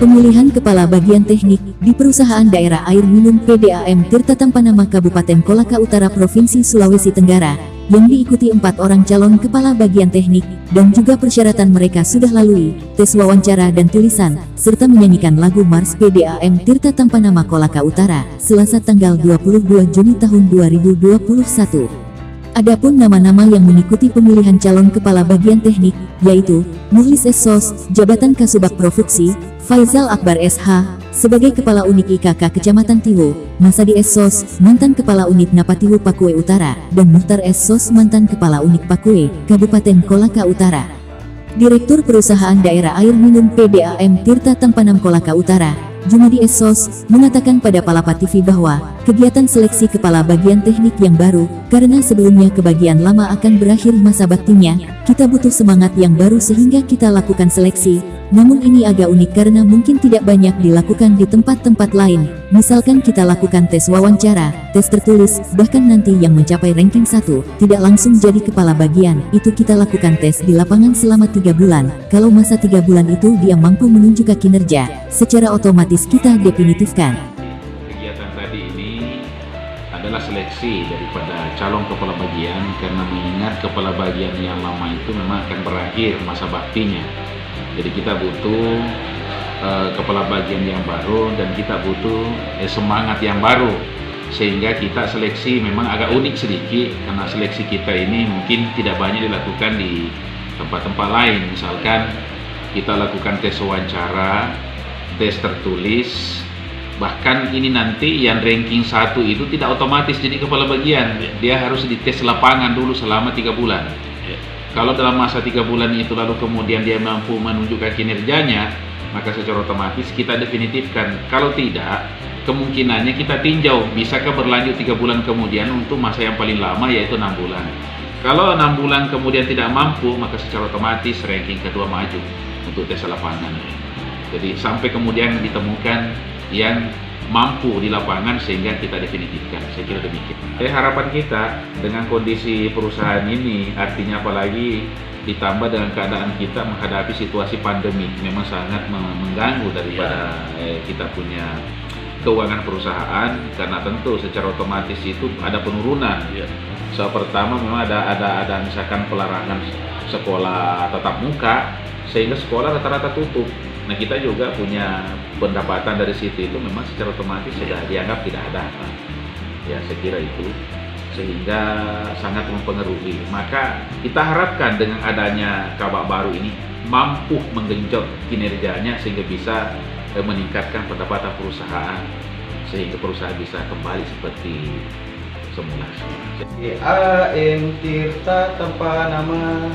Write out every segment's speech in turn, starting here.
Pemilihan Kepala Bagian Teknik di Perusahaan Daerah Air Minum PDAM Tirta Tampanama Kabupaten Kolaka Utara Provinsi Sulawesi Tenggara, yang diikuti 4 orang calon Kepala Bagian Teknik, dan juga persyaratan mereka sudah lalui, tes wawancara dan tulisan, serta menyanyikan lagu Mars PDAM Tirta Tampanama Kolaka Utara, Selasa tanggal 22 Juni tahun 2021. Adapun nama-nama yang mengikuti pemilihan calon Kepala Bagian Teknik, yaitu Muhlis SSOS, Jabatan Kasubag Profuksi, Faizal Akbar SH, sebagai Kepala Unit IKK Kecamatan Tiwo, Masadi SSOS, mantan Kepala Unit Napatiwo Pakue Utara, dan Muhtar SSOS, mantan Kepala Unit Pakue, Kabupaten Kolaka Utara. Direktur Perusahaan Daerah Air Minum PDAM Tirta Tampanam Kolaka Utara, Jumadi SSOS, mengatakan pada Palapa TV bahwa kegiatan seleksi Kepala Bagian Teknik yang baru, karena sebelumnya kebagian lama akan berakhir masa baktinya, kita butuh semangat yang baru sehingga kita lakukan seleksi. Namun ini agak unik karena mungkin tidak banyak dilakukan di tempat-tempat lain. Misalkan kita lakukan tes wawancara, tes tertulis, bahkan nanti yang mencapai ranking 1, tidak langsung jadi kepala bagian, itu kita lakukan tes di lapangan selama 3 bulan. Kalau masa 3 bulan itu dia mampu menunjukkan kinerja, secara otomatis kita definitifkan. Kegiatan tadi ini adalah seleksi daripada calon kepala bagian, karena mengingat kepala bagian yang lama itu memang akan berakhir masa baktinya. Jadi kita butuh kepala bagian yang baru, dan kita butuh semangat yang baru, sehingga kita seleksi memang agak unik sedikit, karena seleksi kita ini mungkin tidak banyak dilakukan di tempat-tempat lain. Misalkan kita lakukan tes wawancara, tes tertulis, bahkan ini nanti yang ranking 1 itu tidak otomatis jadi kepala bagian, dia harus dites lapangan dulu selama 3 bulan. Kalau dalam masa 3 bulan itu lalu kemudian dia mampu menunjukkan kinerjanya, maka secara otomatis kita definitifkan. Kalau tidak, kemungkinannya kita tinjau, bisakah berlanjut 3 bulan kemudian untuk masa yang paling lama, yaitu 6 bulan. Kalau 6 bulan kemudian tidak mampu, maka secara otomatis ranking kedua maju untuk tes lapangan. Jadi sampai kemudian ditemukan yang mampu di lapangan sehingga kita definitifkan. Saya kira demikian. Harapan kita dengan kondisi perusahaan ini, artinya apalagi ditambah dengan keadaan kita menghadapi situasi pandemi, memang sangat mengganggu daripada kita punya keuangan perusahaan, karena tentu secara otomatis itu ada penurunan. So, pertama memang ada misalkan pelarangan sekolah tatap muka, sehingga sekolah rata-rata tutup. Nah, kita juga punya pendapatan dari situ, itu memang secara otomatis sudah dianggap tidak ada. Ya, saya kira itu sehingga sangat mempengaruhi. Maka kita harapkan dengan adanya kabak baru ini mampu menggenjot kinerjanya sehingga bisa meningkatkan pendapatan perusahaan, sehingga perusahaan bisa kembali seperti semula. PDAM Tirta Tampanama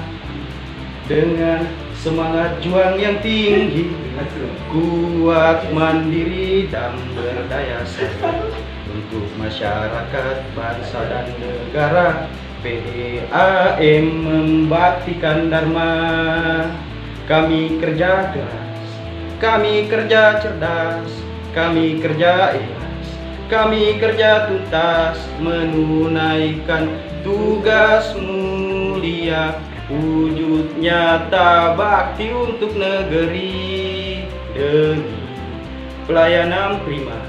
dengan semangat juang yang tinggi, kuat, mandiri, dan berdaya saing untuk masyarakat, bangsa, dan negara. PDAM membaktikan dharma. Kami kerja keras, kami kerja cerdas, kami kerja ikhlas, kami kerja tuntas, menunaikan tugas mulia, wujud nyata bakti untuk negeri demi pelayanan prima.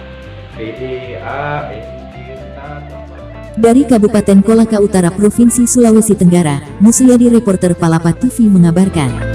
PDAM Tirta Tampanama. Dari Kabupaten Kolaka Utara Provinsi Sulawesi Tenggara, Musyadi reporter Palapa TV mengabarkan.